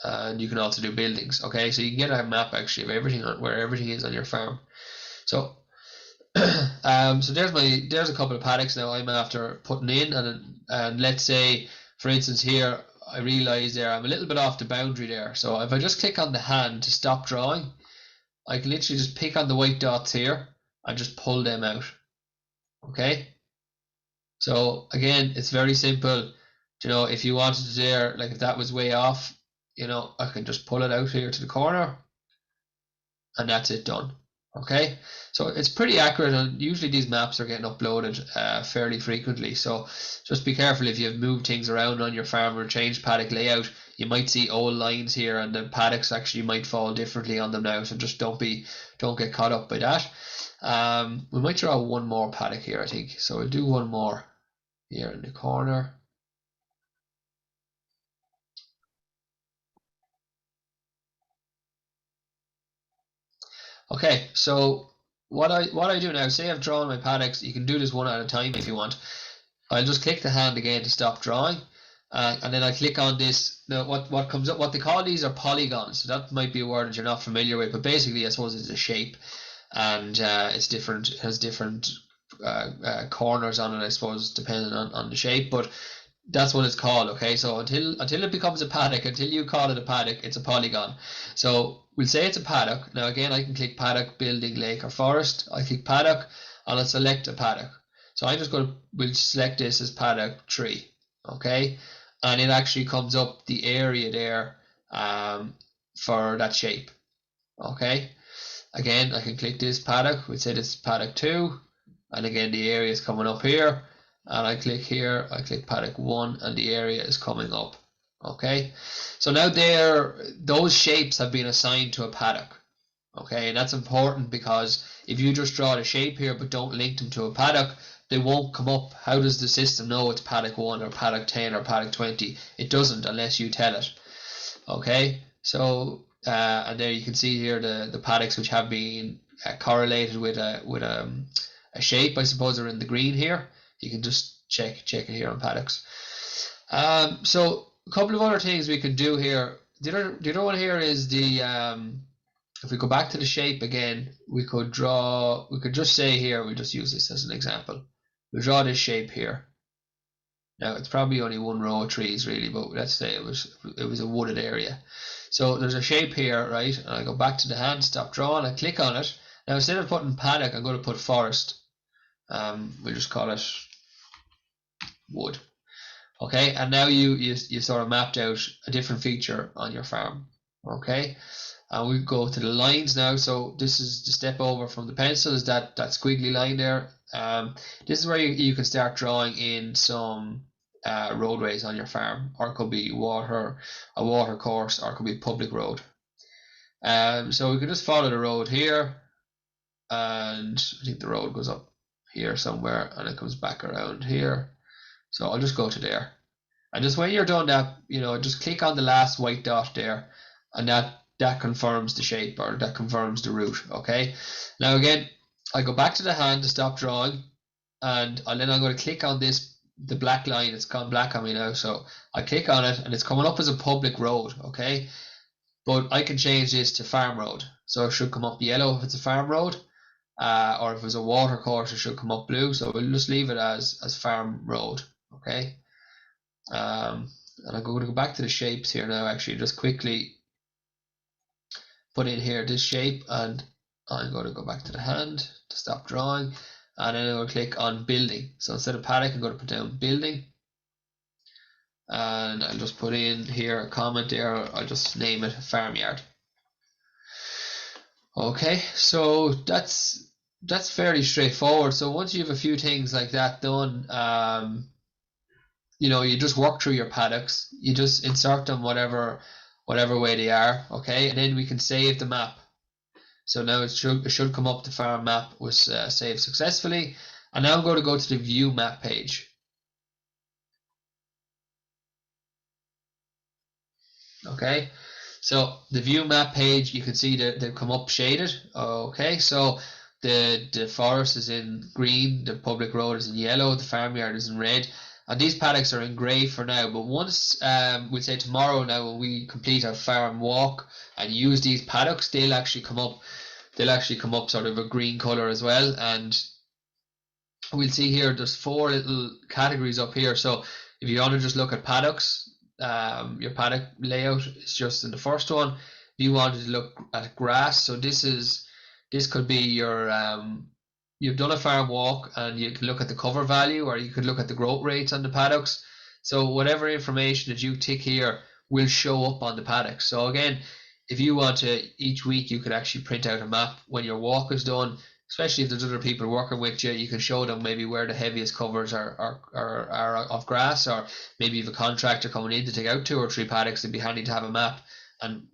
and you can also do buildings. Okay, so you can get a map actually of everything where everything is on your farm. So so there's a couple of paddocks now I'm after putting in, and let's say for instance here I realize there I'm a little bit off the boundary there. So if I just click on the hand to stop drawing, I can literally just pick on the white dots here and just pull them out. Okay, so again, it's very simple. You know, if you wanted to there, like if that was way off, you know, I can just pull it out here to the corner, and that's it, done. Okay, so it's pretty accurate, and usually these maps are getting uploaded fairly frequently. So just be careful if you've moved things around on your farm or changed paddock layout. You might see old lines here, and the paddocks actually might fall differently on them now. So just don't get caught up by that. We might draw one more paddock here, I think. So we'll do one more here in the corner. Okay, so what I do now, say I've drawn my paddocks. You can do this one at a time if you want. I'll just click the hand again to stop drawing, and then I click on this. Now what comes up, what they call these are polygons. So that might be a word that you're not familiar with, but basically I suppose it's a shape, and it's different. It has different corners on it, I suppose, depending on the shape. But that's what it's called. Okay, so until it becomes a paddock, until you call it a paddock, it's a polygon. So we'll say it's a paddock. Now again, I can click paddock, building, lake or forest. I click paddock and I'll select a paddock. So I'm just we'll select this as paddock 3. Okay, and it actually comes up the area there for that shape. Okay, again I can click this paddock. We'll say this is paddock 2, and again the area is coming up here. And I click here, I click paddock 1, and the area is coming up. Okay, so now those shapes have been assigned to a paddock. Okay, and that's important because if you just draw the shape here but don't link them to a paddock, they won't come up. How does the system know it's paddock 1 or paddock 10 or paddock 20? It doesn't unless you tell it. Okay, so and there you can see here the paddocks which have been correlated with a shape, I suppose, are in the green here. You can just check it here on paddocks. So a couple of other things we can do here. The other one here is the if we go back to the shape again, we could just say here, we'll just use this as an example. We'll draw this shape here. Now it's probably only one row of trees really, but let's say it was a wooded area. So there's a shape here, right? And I go back to the hand, stop drawing, I click on it. Now instead of putting paddock, I'm going to put forest. We'll just call it wood. Okay, and now you sort of mapped out a different feature on your farm. Okay, and we go to the lines now. So this is the step over from the pencil, is that squiggly line there. This is where you can start drawing in some roadways on your farm, or it could be a water course, or it could be a public road. So we can just follow the road here, and I think the road goes up here somewhere and it comes back around here. So I'll just go to there, and just when you're done that, just click on the last white dot there, and that confirms the shape, or that confirms the route. Okay, now again I go back to the hand to stop drawing, and then I'm going to click on the black line. It's gone black on me now, so I click on it and it's coming up as a public road. Okay, but I can change this to farm road, so it should come up yellow if it's a farm road, or if it's a water course it should come up blue. So we'll just leave it as farm road. Okay, and I'm going to go back to the shapes here now, actually just quickly put in here this shape, and I'm going to go back to the hand to stop drawing, and then I'm going to click on building. So instead of paddock, I'm going to put down building, and I'll just put in here a comment there. I'll just name it farmyard. Okay, so that's fairly straightforward. So once you have a few things like that done, you just work through your paddocks. You just insert them whatever way they are. Okay, and then we can save the map. So now it should come up. The farm map was saved successfully, and now I'm going to go to the view map page. Okay, so the view map page, you can see that they've come up shaded. Okay, so the forest is in green, the public road is in yellow, the farmyard is in red, And these paddocks are in grey for now, but once, we'll say tomorrow now, when we complete our farm walk and use these paddocks, they'll actually come up sort of a green colour as well. And we'll see here there's 4 little categories up here. So if you want to just look at paddocks, your paddock layout is just in the first one. If you wanted to look at grass, so this could be your you've done a farm walk and you can look at the cover value, or you could look at the growth rates on the paddocks. So whatever information that you tick here will show up on the paddocks. So again, if you want to, each week you could actually print out a map when your walk is done, especially if there's other people working with you. You can show them maybe where the heaviest covers are of grass, or maybe you have a contractor coming in to take out 2 or 3 paddocks. It'd be handy to have a map and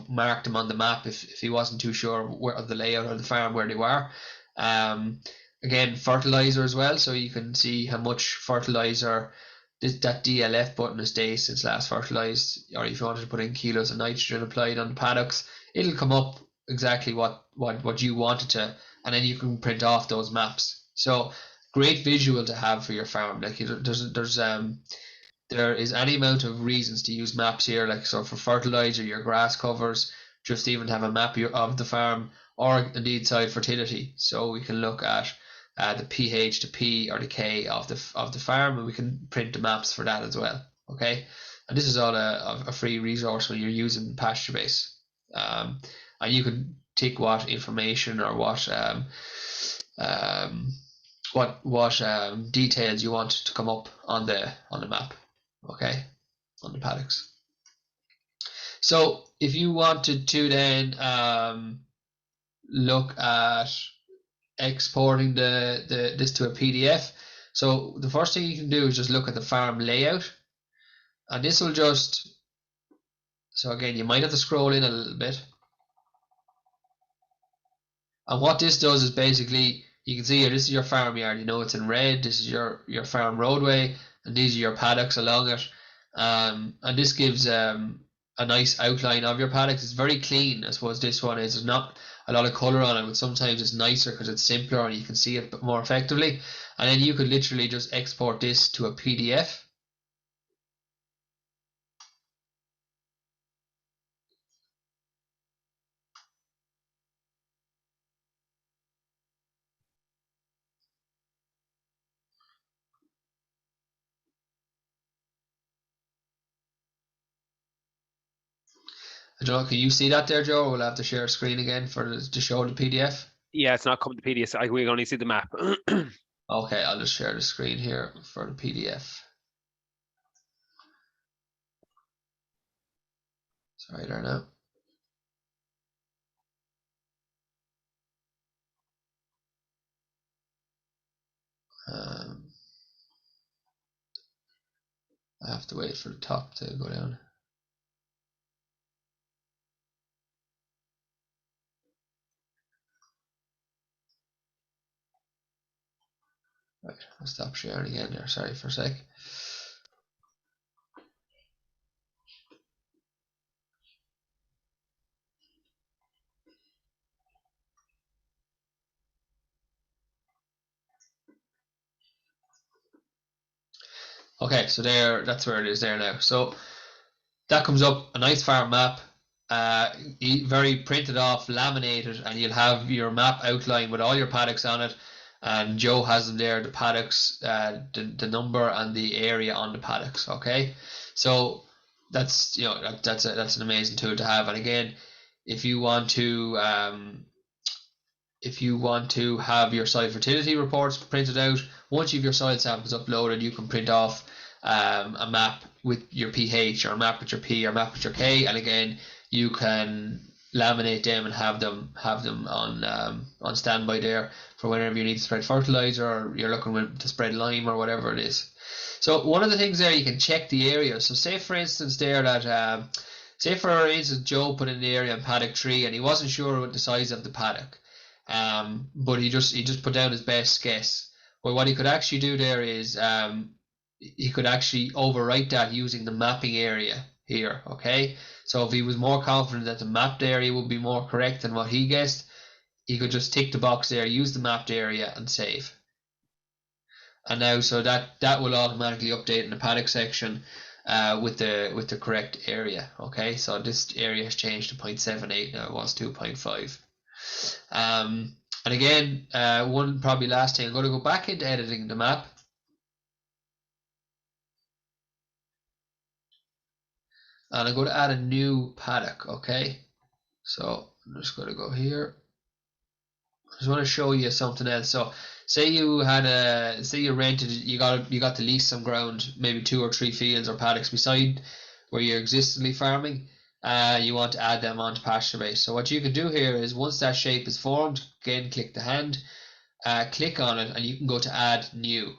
mark them on the map if he wasn't too sure of the layout of the farm where they were. Again, fertilizer as well, so you can see how much fertilizer that DLF button has stayed since last fertilized, or if you wanted to put in kilos of nitrogen applied on the paddocks, it'll come up exactly what you wanted to, and then you can print off those maps. So great visual to have for your farm. Like there is any amount of reasons to use maps here, like so for fertilizer, your grass covers, just even have a map of the farm, or indeed soil fertility. So we can look at the pH, the P or the K of the farm, and we can print the maps for that as well. Okay, and this is all a free resource when you're using PastureBase, and you can tick what information or what details you want to come up on the map. Okay, on the paddocks. So if you wanted to then look at exporting this to a PDF, so the first thing you can do is just look at the farm layout, and this will just, so again you might have to scroll in a little bit, and what this does is basically, you can see here, this is your farmyard, it's in red, this is your farm roadway, and these are your paddocks along it, and this gives a nice outline of your paddocks. It's very clean. I suppose this one is, there's not a lot of colour on it, but sometimes it's nicer because it's simpler and you can see it more effectively. And then you could literally just export this to a PDF. I don't know, can you see that there, Joe? We'll have to share screen again to show the PDF. Yeah, it's not coming to PDF. We only see the map. Okay, I'll just share the screen here for the PDF. Sorry there now. I have to wait for the top to go down. Right, I'll stop sharing again there. Sorry for a sec. Okay, so that's where it is there now. So that comes up, a nice farm map, very printed off, laminated, and you'll have your map outline with all your paddocks on it. And Joe has them there, the paddocks, the number and the area on the paddocks. Okay, so that's that's an amazing tool to have. And again, if you want to have your soil fertility reports printed out, once you have your soil samples uploaded, you can print off a map with your pH, or a map with your P, or a map with your K, and again you can laminate them and have them on standby there for whenever you need to spread fertilizer, or you're looking to spread lime or whatever it is. So one of the things there, you can check the area. So say for instance there that say for instance Joe put in the area in paddock 3 and he wasn't sure what the size of the paddock, but he just put down his best guess. Well, what he could actually do there is he could actually overwrite that using the mapping area here. Okay, so if he was more confident that the mapped area would be more correct than what he guessed, he could just tick the box there, use the mapped area, and save. and now so that will automatically update in the paddock section with the correct area. Okay, so this area has changed to 0.78 now. It was 2.5. And again, one probably last thing, I'm going to go back into editing the map. And I'm going to add a new paddock, okay? So I'm just going to go here. I just want to show you something else. So say you rented, you got to lease some ground, maybe 2 or 3 fields or paddocks beside where you're existingly farming. You want to add them onto PastureBase. So what you can do here is, once that shape is formed, again click the hand, click on it, and you can go to add new.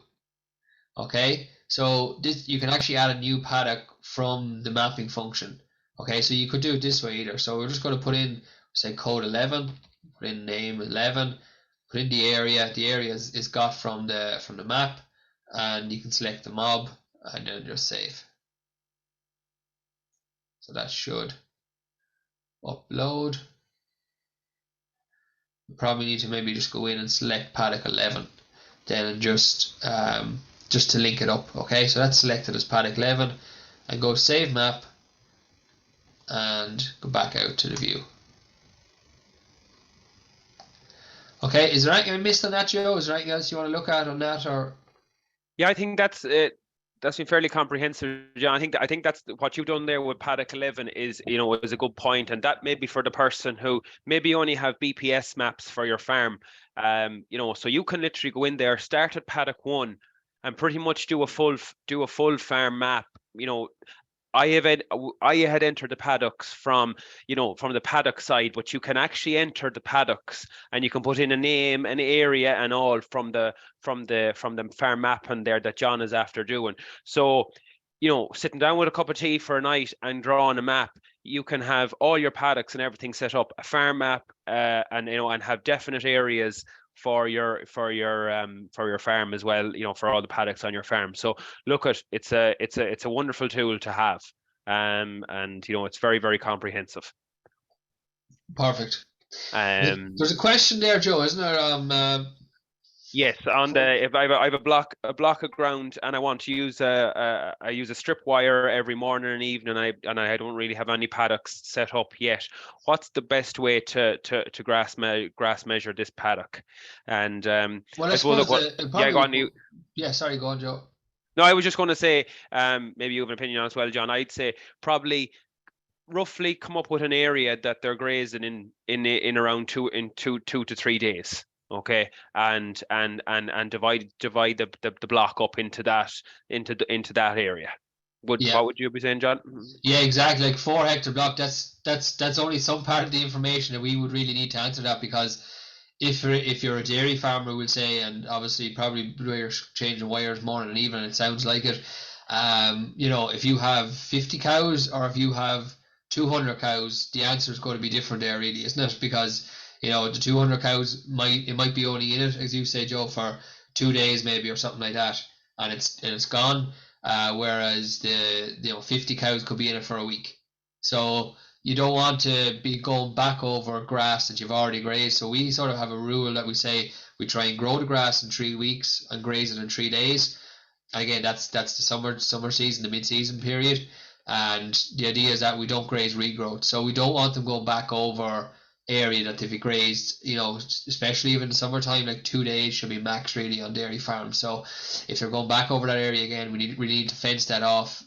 Okay, so this, you can actually add a new paddock from the mapping function. Okay, so you could do it this way either. So we're just going to put in, say, code 11, put in name 11, put in the area. The area is got from the map, and you can select the mob and then just save. So that should upload. You probably need to maybe just go in and select paddock 11, then, and just to link it up. Okay, so that's selected as paddock 11, and go save map and go back out to the view. Okay, is there anything I missed on that, Joe? Is there anything else you want to look at on that, or? Yeah, I think that's it. That's been fairly comprehensive, John. I think that's what you've done there with paddock 11 is a good point, and that may be for the person who maybe only have BPS maps for your farm. So you can literally go in there, start at paddock 1, and pretty much do a full farm map. I had entered the paddocks from the paddock side, but you can actually enter the paddocks and you can put in a name, an area, and all from the farm map in there that John is after doing. So, sitting down with a cup of tea for a night and drawing a map, you can have all your paddocks and everything set up, a farm map, and have definite areas for your farm as well, for all the paddocks on your farm. So look, it's a wonderful tool to have, and it's very, very comprehensive. Perfect. There's a question there, Joe, isn't there? Yes, on the if I have a block of ground and I want to use I use a strip wire every morning and evening, and I don't really have any paddocks set up yet. What's the best way to grass measure this paddock? And well, I suppose go on. Yeah, sorry, go on, Joe. No, I was just going to say, maybe you have an opinion on as well, John. I'd say probably roughly come up with an area that they're grazing in around 2 to 3 days. Okay, and divide the block up into that area. What would you be saying, John? Yeah, exactly. Like 4 hectare block. That's only some part of the information that we would really need to answer that, because if you're a dairy farmer, we'll say, and obviously probably you're changing wires morning and evening, it sounds like it. If you have 50 cows or if you have 200 cows, the answer is going to be different there, really, isn't it? Because the 200 cows might be only in it, as you say, Joe, for 2 days maybe or something like that, and it's gone. Whereas the 50 cows could be in it for a week. So you don't want to be going back over grass that you've already grazed. So we sort of have a rule that we say we try and grow the grass in 3 weeks and graze it in 3 days. Again, that's the summer season, the mid-season period, and the idea is that we don't graze regrowth. So we don't want them going back over area that they've grazed, especially even in the summertime. Like 2 days should be max really on dairy farms. So if they're going back over that area again, we need to fence that off.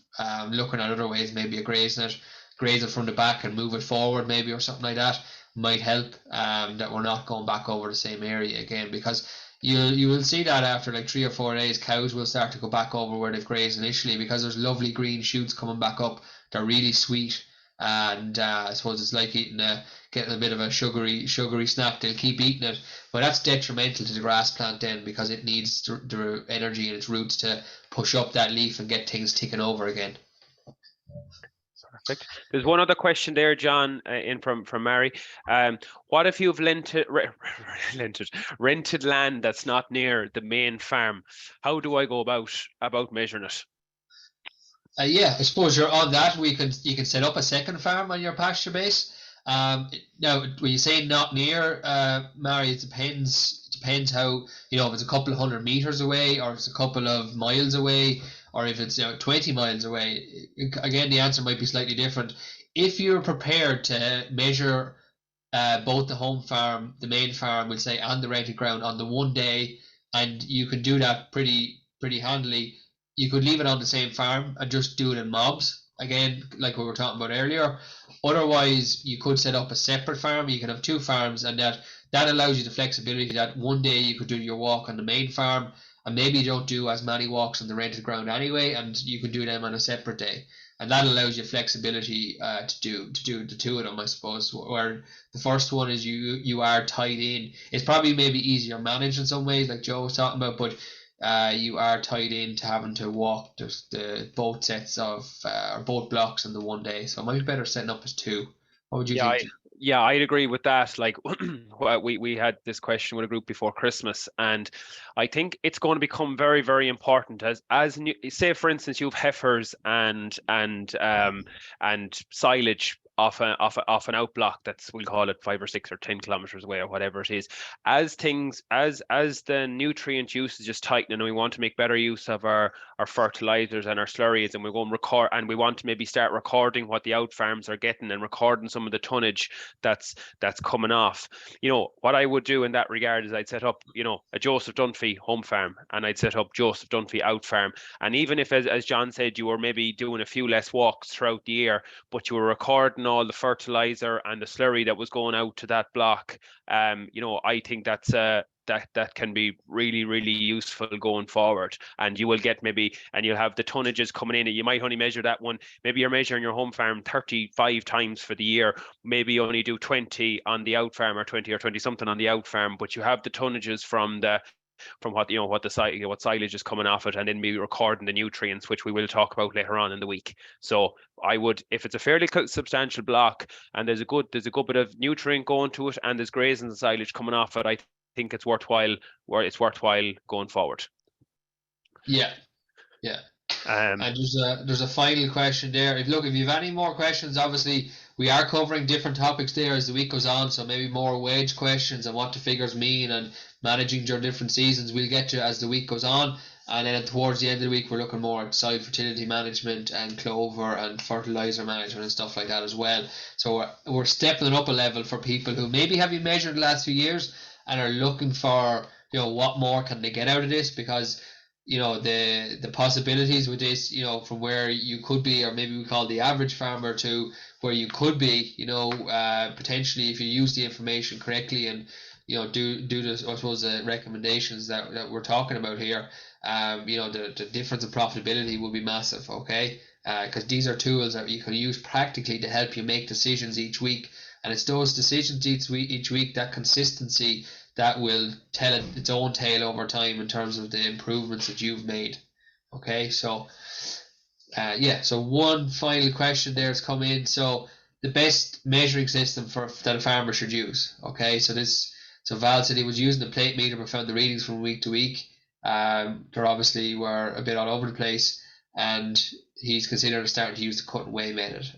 Looking at other ways, maybe graze it from the back and move it forward maybe, or something like that might help, that we're not going back over the same area again, because you will see that after like 3 or 4 days, cows will start to go back over where they've grazed initially, because there's lovely green shoots coming back up. They're really sweet, and I suppose it's like getting a bit of a sugary snack. They'll keep eating it, but that's detrimental to the grass plant then, because it needs the energy in its roots to push up that leaf and get things ticking over again. Perfect. There's one other question there, John, in from Mary. What if you've rented land that's not near the main farm? How do I go about measuring it? Yeah, I suppose you're on that. You can set up a second farm on your pasture base. Now, when you say not near, Mary, it depends depends how, if it's a couple of 100 meters away, or it's a couple of miles away, or if it's 20 miles away. Again, the answer might be slightly different. If you're prepared to measure both the home farm, the main farm, we'll say, and the rented ground on the one day, and you can do that pretty handily, you could leave it on the same farm and just do it in mobs, again, like we were talking about earlier. Otherwise, you could set up a separate farm. You can have two farms, and that allows you the flexibility that one day you could do your walk on the main farm, and maybe you don't do as many walks on the rented ground anyway, and you can do them on a separate day. And that allows you flexibility to do the two of them, I suppose. Where the first one is you are tied in. It's probably maybe easier managed in some ways, like Joe was talking about, but you are tied in to having to walk both sets of or both blocks in the one day. So it might be better setting up as two. What would you think? I'd agree with that. Like we had this question with a group before Christmas, and I think it's going to become very, very important as new, say for instance you have heifers and silage off an outblock that's, we'll call it 5 or 6 or 10 kilometers away or whatever it is. As the nutrient usage is tightening and we want to make better use of our fertilizers and our slurries, and we go and record, and we want to maybe start recording what the out farms are getting and recording some of the tonnage that's coming off. What I would do in that regard is I'd set up a Joseph Dunphy home farm, and I'd set up Joseph Dunphy out farm. And even if, as John said, you were maybe doing a few less walks throughout the year, but you were recording all the fertilizer and the slurry that was going out to that block, I think that's that can be really, really useful going forward. And you will get and you'll have the tonnages coming in, and you might only measure that one. Maybe you're measuring your home farm 35 times for the year. Maybe you only do 20 on the out farm, or 20 or 20 something on the out farm, but you have the tonnages from what silage is coming off it, and then be recording the nutrients, which we will talk about later on in the week. So I would, if it's a fairly substantial block and there's a good bit of nutrient going to it, and there's grazing and silage coming off it, I think it's worthwhile going forward. Yeah. And there's a final question there. If you have any more questions, obviously we are covering different topics there as the week goes on, so maybe more wage questions and what the figures mean and managing during different seasons we'll get to as the week goes on. And then towards the end of the week we're looking more at soil fertility management and clover and fertilizer management and stuff like that as well. So we're stepping it up a level for people who maybe have been measured the last few years and are looking for what more can they get out of this, because the possibilities with this, from where you could be, or maybe we call the average farmer, to where you could be, potentially, if you use the information correctly and do the, I suppose, the recommendations that we're talking about here, the difference in profitability will be massive. Okay, because these are tools that you can use practically to help you make decisions each week, and it's those decisions each week, that consistency, that will tell its own tale over time in terms of the improvements that you've made. Okay, so so one final question there has come in. So the best measuring system that a farmer should use. Okay, so Val said he was using the plate meter but found the readings from week to week. There obviously were a bit all over the place, and he's considering starting to use the cut and weigh method.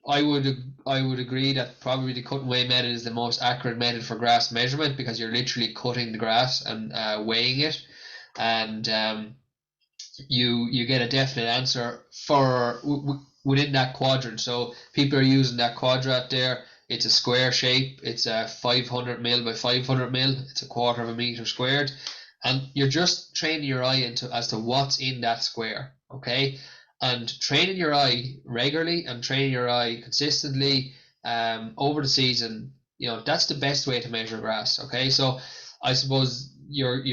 I would agree that probably the cut and weigh method is the most accurate method for grass measurement, because you're literally cutting the grass and weighing it, and you get a definite answer for within that quadrant. So people are using that quadrant there. It's a square shape. It's a 500 mil by 500 mil. It's a quarter of a meter squared, and you're just training your eye as to what's in that square. Okay. And training your eye regularly and training your eye consistently over the season, that's the best way to measure grass. Okay, so I suppose your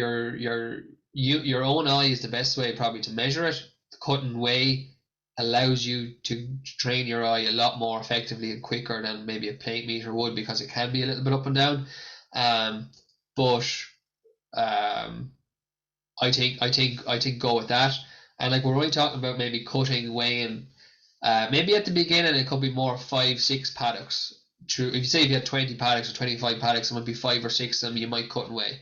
own eye is the best way probably to measure it. The cut and weigh allows you to train your eye a lot more effectively and quicker than maybe a plate meter would, because it can be a little bit up and down. I think go with that. And like we're only talking about maybe cutting, weighing, maybe at the beginning it could be more 5-6 paddocks. True, if you had 20 paddocks or 25 paddocks, it might be 5 or 6 of them you might cut and weigh.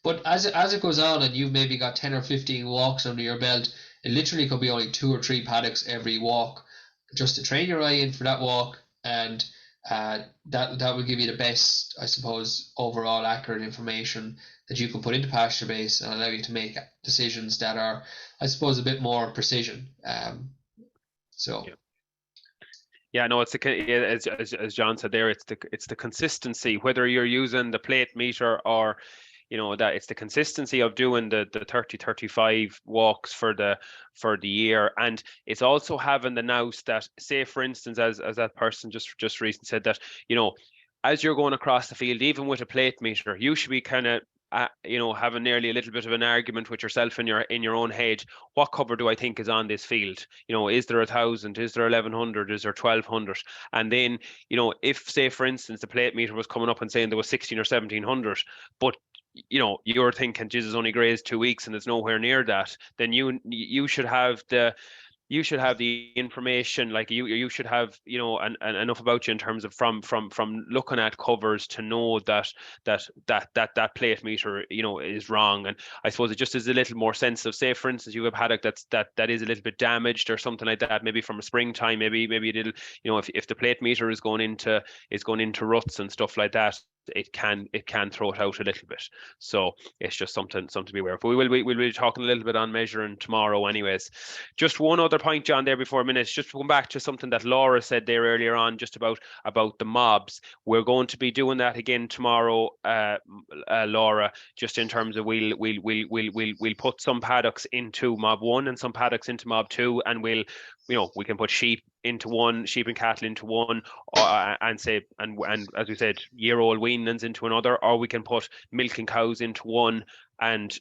But as it goes on, and you've maybe got 10 or 15 walks under your belt, it literally could be only 2 or 3 paddocks every walk, just to train your eye in for that walk, and that will give you the best, I suppose, overall accurate information that you can put into PastureBase and allow you to make decisions that are, I suppose, a bit more precision. So. Yeah, no, as John said there, it's the consistency, whether you're using the plate meter or that it's the consistency of doing the 30-35 walks for the year. And it's also having the nous that, say for instance, as that person just recently said, that as you're going across the field, even with a plate meter, you should be kind of having nearly a little bit of an argument with yourself in your own head. What cover do I think is on this field? Is there 1,000? Is there 1,100? Is there 1,200? And then, if, say for instance, the plate meter was coming up and saying there was 16 or 1,700, but you're thinking, Jesus, only grazed 2 weeks and it's nowhere near that, then you should have the information, like you should have and enough about you in terms of from looking at covers to know that plate meter is wrong. And I suppose it just is a little more sensitive. Say for instance, you have a paddock that is a little bit damaged or something like that, maybe from a springtime, maybe it'll if the plate meter is going into ruts and stuff like that, it can throw it out a little bit. So it's just something to be aware of. But we'll be talking a little bit on measuring tomorrow anyways. Just one other point, John, there before a minute, just to come back to something that Laura said there earlier on, just about the mobs. We're going to be doing that again tomorrow, Laura, just in terms of we'll put some paddocks into mob 1 and some paddocks into mob 2, and we can put sheep into one, sheep and cattle into one, and as we said, year-old weanlings into another, or we can put milking cows into one, and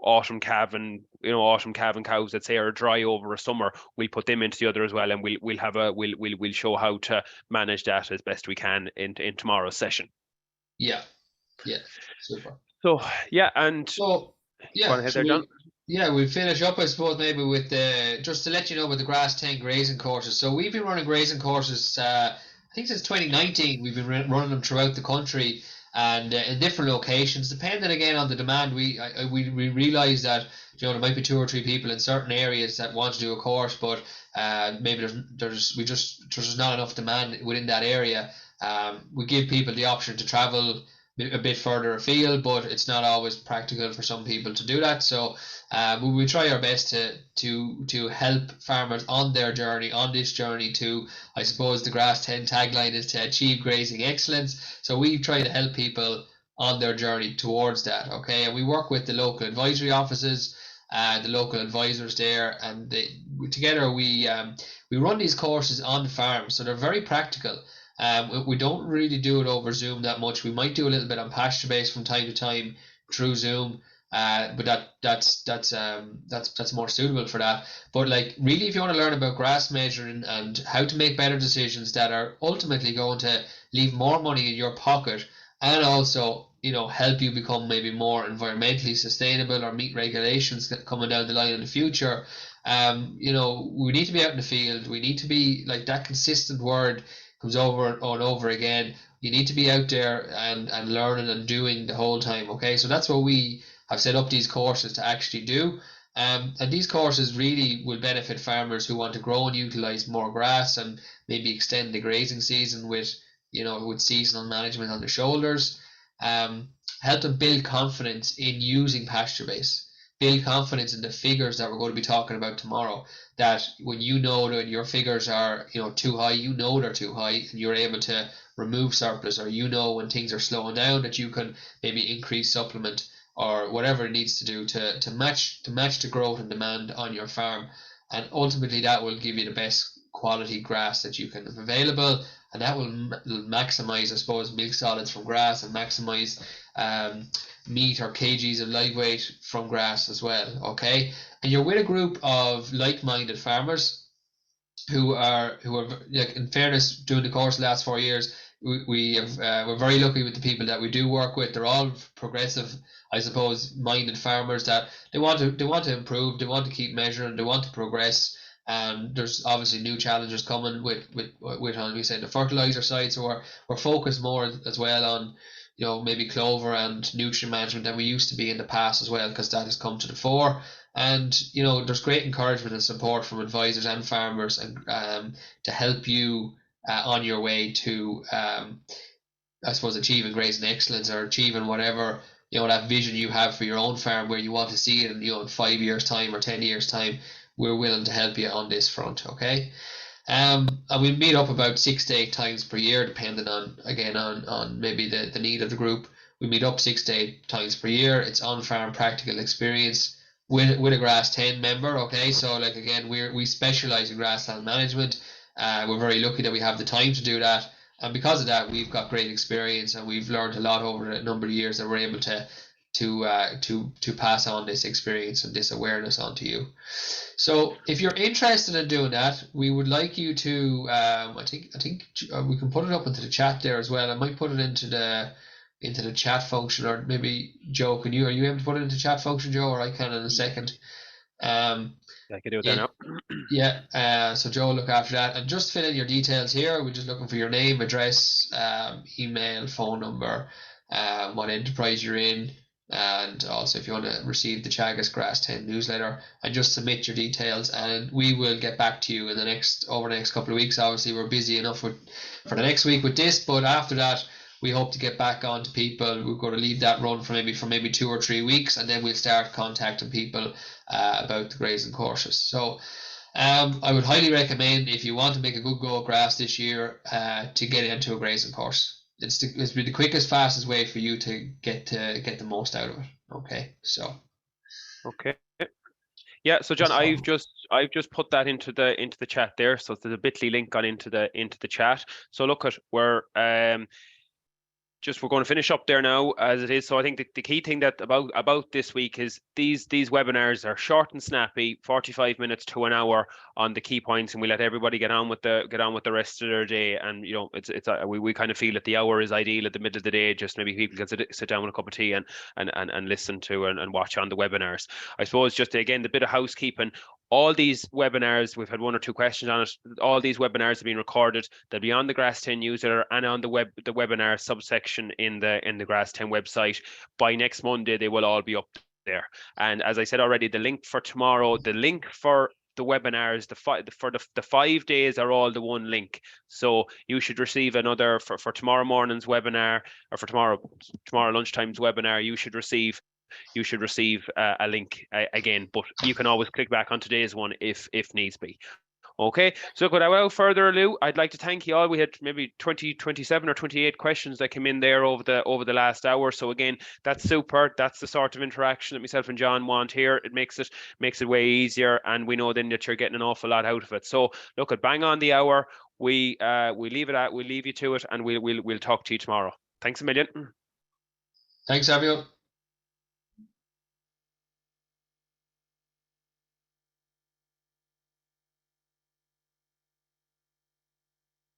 autumn calving cows that say are dry over a summer, we'll put them into the other as well, and we'll show how to manage that as best we can in tomorrow's session. Yeah, super. So yeah, and so yeah, go on ahead there, John. Yeah, we'll finish up, I suppose, maybe with just to let you know about the Grass10 grazing courses. So we've been running grazing courses, I think since 2019. We've been running them throughout the country and in different locations, depending again on the demand. We realise that there might be 2 or 3 people in certain areas that want to do a course, but maybe there's not enough demand within that area. We give people the option to travel a bit further afield, but it's not always practical for some people to do that. So we try our best to help farmers on their journey, on this journey to, I suppose the Grass10 tagline is to achieve grazing excellence. So we try to help people on their journey towards that. Okay, and we work with the local advisory offices, the local advisors there, and together we run these courses on the farm. So they're very practical. We don't really do it over Zoom that much. We might do a little bit on PastureBase from time to time through Zoom, but that's more suitable for that. But really, if you want to learn about grass measuring and how to make better decisions that are ultimately going to leave more money in your pocket, and also help you become maybe more environmentally sustainable or meet regulations that coming down the line in the future, we need to be out in the field. We need to be that consistent word comes over and over again. You need to be out there and learning and doing the whole time. Okay, so that's what we have set up these courses to actually do. And these courses really will benefit farmers who want to grow and utilize more grass and maybe extend the grazing season with seasonal management on their shoulders. Help them build confidence in using PastureBase. Build confidence in the figures that we're going to be talking about tomorrow. That when that your figures are too high, they're too high, and you're able to remove surplus, or when things are slowing down, that you can maybe increase supplement or whatever it needs to do to match the growth and demand on your farm. And ultimately that will give you the best quality grass that you can have available, and that will maximize, I suppose, milk solids from grass and maximize meat or kgs of live weight from grass as well. Okay, and you're with a group of like-minded farmers who are in fairness, doing the course the last 4 years, we're very lucky with the people that we do work with. They're all progressive, I suppose, minded farmers that they want to improve, they want to keep measuring, they want to progress. And there's obviously new challenges coming with we say the fertilizer side, so we're focused more as well on maybe clover and nutrient management than we used to be in the past as well, because that has come to the fore. And there's great encouragement and support from advisors and farmers and to help you on your way to, I suppose, achieving grazing excellence, or achieving whatever, that vision you have for your own farm, where you want to see it in, in 5 years time or 10 years time. We're willing to help you on this front. Okay. And we meet up about 6 to 8 times per year, depending on maybe the need of the group. We meet up 6 to 8 times per year. It's on-farm practical experience with a Grass10 member. Okay, so like, again, we specialize in grassland management. We're very lucky that we have the time to do that, and because of that, we've got great experience, and we've learned a lot over a number of years that we're able to pass on this experience and this awareness onto you. So if you're interested in doing that, we would like you to, I think we can put it up into the chat there as well. I might put it into the chat function, or maybe Joe, are you able to put it into chat function, Joe, or I can in a second. I can do it there now. Yeah, so Joe, look after that, and just fill in your details here. We're just looking for your name, address, email, phone number, what enterprise you're in, and also if you want to receive the Teagasc Grass10 newsletter, and just submit your details, and we will get back to you over the next couple of weeks. Obviously, we're busy enough for the next week with this, but after that, we hope to get back on to people. We're going to leave that run for maybe 2 or 3 weeks, and then we'll start contacting people about the grazing courses. So I would highly recommend, if you want to make a good go at grass this year, to get into a grazing course. It's the quickest, fastest way for you to get the most out of it. Okay, so. Okay. Yeah, so John, I've just put that into the chat there. So there's a bit.ly link on into the chat. So look at we're going to finish up there now as it is. So I think the key thing that about this week is these webinars are short and snappy, 45 minutes to an hour on the key points, and we let everybody get on with the rest of their day. And we kind of feel that the hour is ideal at the middle of the day. Just maybe people can sit down with a cup of tea and listen to and watch on the webinars. I suppose just again the bit of housekeeping. All these webinars, we've had 1 or 2 questions on it. All these webinars have been recorded. They'll be on the Grass10 newsletter and on the webinar subsection in the Grass10 website. By next Monday, they will all be up there. And as I said already, the link for tomorrow, the link for the webinars, the 5 days are all the one link. So you should receive another for tomorrow morning's webinar, or for tomorrow lunchtime's webinar. You should receive a link again, but you can always click back on today's one if needs be. Okay, so without further ado, I'd like to thank you all. We had maybe 27 or 28 questions that came in there over the last hour. So again, that's super. That's the sort of interaction that myself and John want here. It makes it way easier, and we know then that you're getting an awful lot out of it. So look, at bang on the hour, we leave it at. We'll leave you to it, and we'll talk to you tomorrow. Thanks a million. Thanks, everyone.